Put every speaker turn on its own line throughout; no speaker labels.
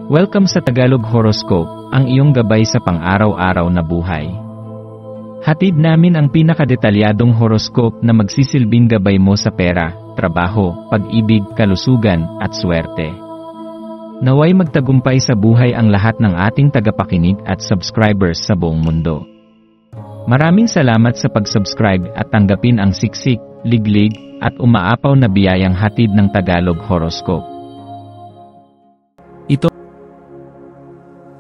Welcome sa Tagalog Horoscope, ang iyong gabay sa pang-araw-araw na buhay. Hatid namin ang pinakadetalyadong horoscope na magsisilbing gabay mo sa pera, trabaho, pag-ibig, kalusugan, at swerte. Naway magtagumpay sa buhay ang lahat ng ating tagapakinig at subscribers sa buong mundo. Maraming salamat sa pag-subscribe at tanggapin ang siksik, liglig, at umaapaw na biyayang hatid ng Tagalog Horoscope.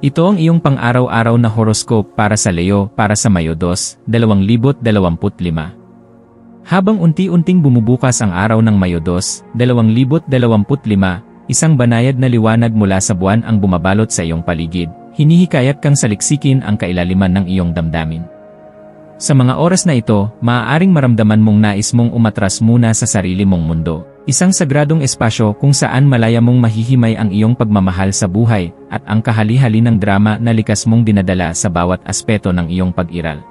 Ito ang iyong pang-araw-araw na horoscope para sa Leo para sa Mayo 2, 2025. Habang unti-unting bumubukas ang araw ng Mayo 2, 2025, isang banayad na liwanag mula sa buwan ang bumabalot sa iyong paligid. Hinihikayat kang saliksikin ang kailaliman ng iyong damdamin. Sa mga oras na ito, maaaring maramdaman mong nais mong umatras muna sa sarili mong mundo. Isang sagradong espasyo kung saan malaya mong mahihimay ang iyong pagmamahal sa buhay at ang kahali-hali ng drama na likas mong dinadala sa bawat aspeto ng iyong pag-iral.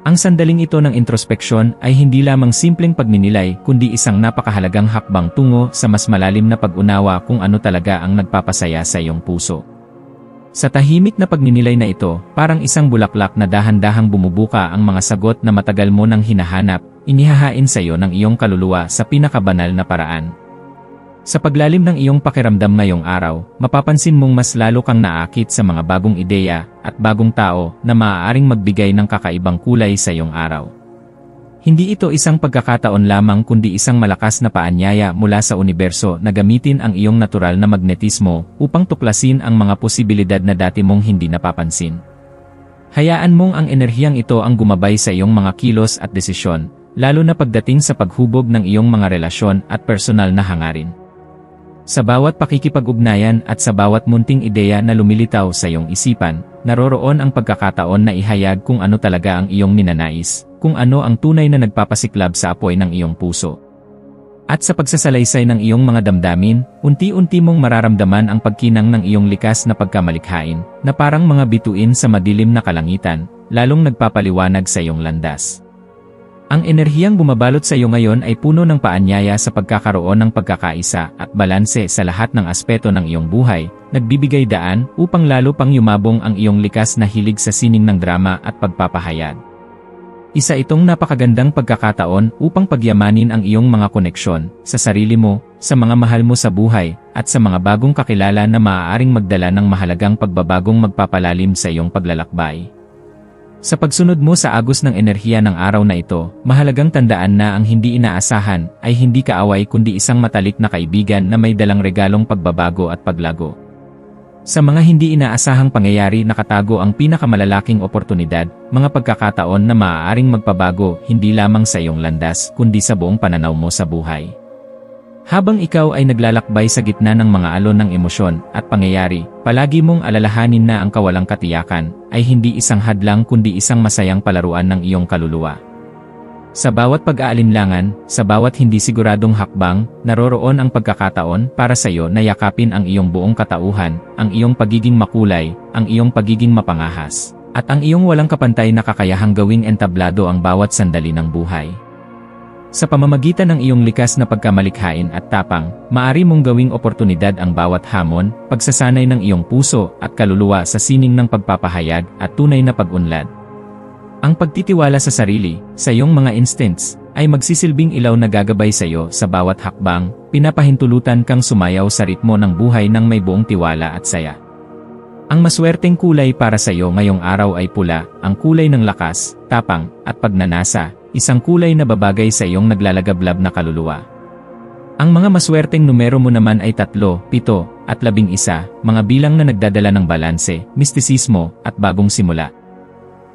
Ang sandaling ito ng introspeksyon ay hindi lamang simpleng pagninilay kundi isang napakahalagang hakbang tungo sa mas malalim na pag-unawa kung ano talaga ang nagpapasaya sa iyong puso. Sa tahimik na pagninilay na ito, parang isang bulaklak na dahan-dahang bumubuka ang mga sagot na matagal mo nang hinahanap, inihahain sa iyo ng iyong kaluluwa sa pinakabanal na paraan. Sa paglalim ng iyong pakiramdam ngayong araw, mapapansin mong mas lalo kang naakit sa mga bagong ideya at bagong tao na maaaring magbigay ng kakaibang kulay sa iyong araw. Hindi ito isang pagkakataon lamang kundi isang malakas na paanyaya mula sa universo na gamitin ang iyong natural na magnetismo upang tuklasin ang mga posibilidad na dati mong hindi napapansin. Hayaan mong ang enerhiyang ito ang gumabay sa iyong mga kilos at desisyon, lalo na pagdating sa paghubog ng iyong mga relasyon at personal na hangarin. Sa bawat pakikipag-ugnayan at sa bawat munting ideya na lumilitaw sa iyong isipan, naroroon ang pagkakataon na ihayag kung ano talaga ang iyong ninanais, kung ano ang tunay na nagpapasiklab sa apoy ng iyong puso. At sa pagsasalaysay ng iyong mga damdamin, unti-unti mong mararamdaman ang pagkinang ng iyong likas na pagkamalikhain, na parang mga bituin sa madilim na kalangitan, lalong nagpapaliwanag sa iyong landas. Ang enerhiyang bumabalot sa iyo ngayon ay puno ng paanyaya sa pagkakaroon ng pagkakaisa at balanse sa lahat ng aspeto ng iyong buhay, nagbibigay daan upang lalo pang yumabong ang iyong likas na hilig sa sining ng drama at pagpapahayag. Isa itong napakagandang pagkakataon upang pagyamanin ang iyong mga koneksyon sa sarili mo, sa mga mahal mo sa buhay, at sa mga bagong kakilala na maaaring magdala ng mahalagang pagbabagong magpapalalim sa iyong paglalakbay. Sa pagsunod mo sa agos ng enerhiya ng araw na ito, mahalagang tandaan na ang hindi inaasahan ay hindi kaaway kundi isang matalik na kaibigan na may dalang regalong pagbabago at paglago. Sa mga hindi inaasahang pangyayari nakatago ang pinakamalalaking oportunidad, mga pagkakataon na maaaring magpabago hindi lamang sa iyong landas kundi sa buong pananaw mo sa buhay. Habang ikaw ay naglalakbay sa gitna ng mga alon ng emosyon at pangyayari, palagi mong alalahanin na ang kawalang katiyakan ay hindi isang hadlang kundi isang masayang palaruan ng iyong kaluluwa. Sa bawat pag-aalinlangan, sa bawat hindi siguradong hakbang, naroroon ang pagkakataon para sa iyo na yakapin ang iyong buong katauhan, ang iyong pagiging makulay, ang iyong pagiging mapangahas, at ang iyong walang kapantay na kakayahang gawing entablado ang bawat sandali ng buhay. Sa pamamagitan ng iyong likas na pagkamalikhain at tapang, maari mong gawing oportunidad ang bawat hamon, pagsasanay ng iyong puso at kaluluwa sa sining ng pagpapahayag at tunay na pag-unlad. Ang pagtitiwala sa sarili, sa iyong mga instincts, ay magsisilbing ilaw na gagabay sa iyo sa bawat hakbang, pinapahintulutan kang sumayaw sa ritmo ng buhay ng may buong tiwala at saya. Ang maswerteng kulay para sa iyo ngayong araw ay pula, ang kulay ng lakas, tapang, at pagnanasa, isang kulay na babagay sa iyong naglalagablab na kaluluwa. Ang mga maswerteng numero mo naman ay 3, 7, at 11, mga bilang na nagdadala ng balanse, mistisismo, at bagong simula.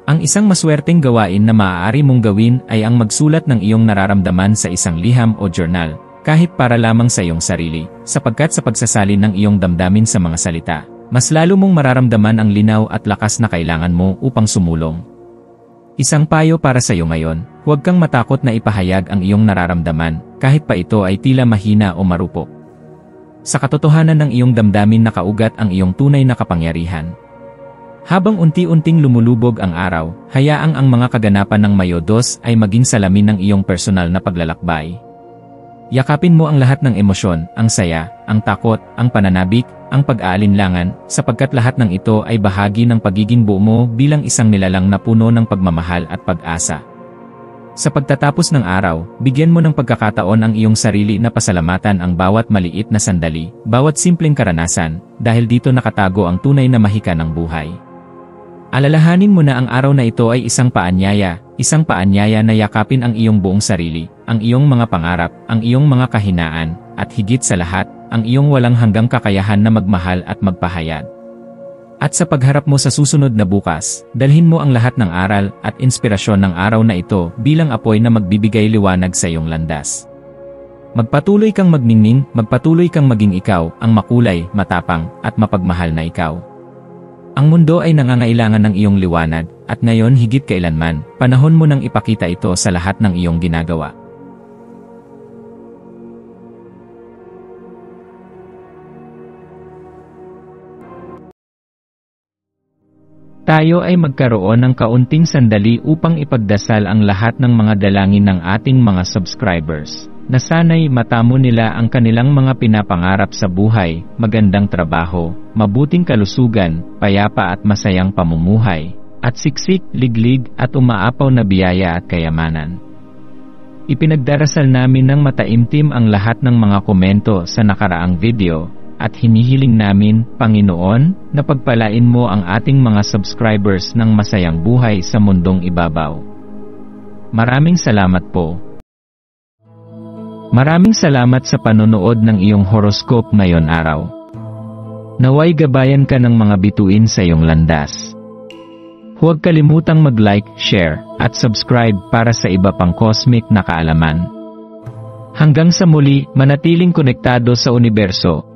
Ang isang maswerteng gawain na maaari mong gawin ay ang magsulat ng iyong nararamdaman sa isang liham o journal, kahit para lamang sa iyong sarili, sapagkat sa pagsasalin ng iyong damdamin sa mga salita, mas lalo mong mararamdaman ang linaw at lakas na kailangan mo upang sumulong. Isang payo para sa iyo ngayon, huwag kang matakot na ipahayag ang iyong nararamdaman, kahit pa ito ay tila mahina o marupok. Sa katotohanan ng iyong damdamin nakaugat ang iyong tunay na kapangyarihan. Habang unti-unting lumulubog ang araw, hayaang ang mga kaganapan ng Mayo 2 ay maging salamin ng iyong personal na paglalakbay. Yakapin mo ang lahat ng emosyon, ang saya, ang takot, ang pananabik, ang pag-aalinlangan, sapagkat lahat ng ito ay bahagi ng pagiging buo mo bilang isang nilalang na puno ng pagmamahal at pag-asa. Sa pagtatapos ng araw, bigyan mo ng pagkakataon ang iyong sarili na pasalamatan ang bawat maliit na sandali, bawat simpleng karanasan, dahil dito nakatago ang tunay na mahika ng buhay. Alalahanin mo na ang araw na ito ay isang paanyaya na yakapin ang iyong buong sarili, ang iyong mga pangarap, ang iyong mga kahinaan, at higit sa lahat, ang iyong walang hanggang kakayahan na magmahal at magpahayag. At sa pagharap mo sa susunod na bukas, dalhin mo ang lahat ng aral at inspirasyon ng araw na ito bilang apoy na magbibigay liwanag sa iyong landas. Magpatuloy kang magningning, magpatuloy kang maging ikaw, ang makulay, matapang, at mapagmahal na ikaw. Ang mundo ay nangangailangan ng iyong liwanag, at ngayon higit kailanman, panahon mo nang ipakita ito sa lahat ng iyong ginagawa. Tayo ay magkaroon ng kaunting sandali upang ipagdasal ang lahat ng mga dalangin ng ating mga subscribers, na sana'y matamo nila ang kanilang mga pinapangarap sa buhay, magandang trabaho, mabuting kalusugan, payapa at masayang pamumuhay, at siksik, liglig at umaapaw na biyaya at kayamanan. Ipinagdarasal namin ng mataimtim ang lahat ng mga komento sa nakaraang video, at hinihiling namin, Panginoon, na pagpalain mo ang ating mga subscribers ng masayang buhay sa mundong ibabaw. Maraming salamat po. Maraming salamat sa panonood ng iyong horoscope ngayon araw. Naway gabayan ka ng mga bituin sa iyong landas. Huwag kalimutang mag-like, share, at subscribe para sa iba pang cosmic na kaalaman. Hanggang sa muli, manatiling konektado sa universo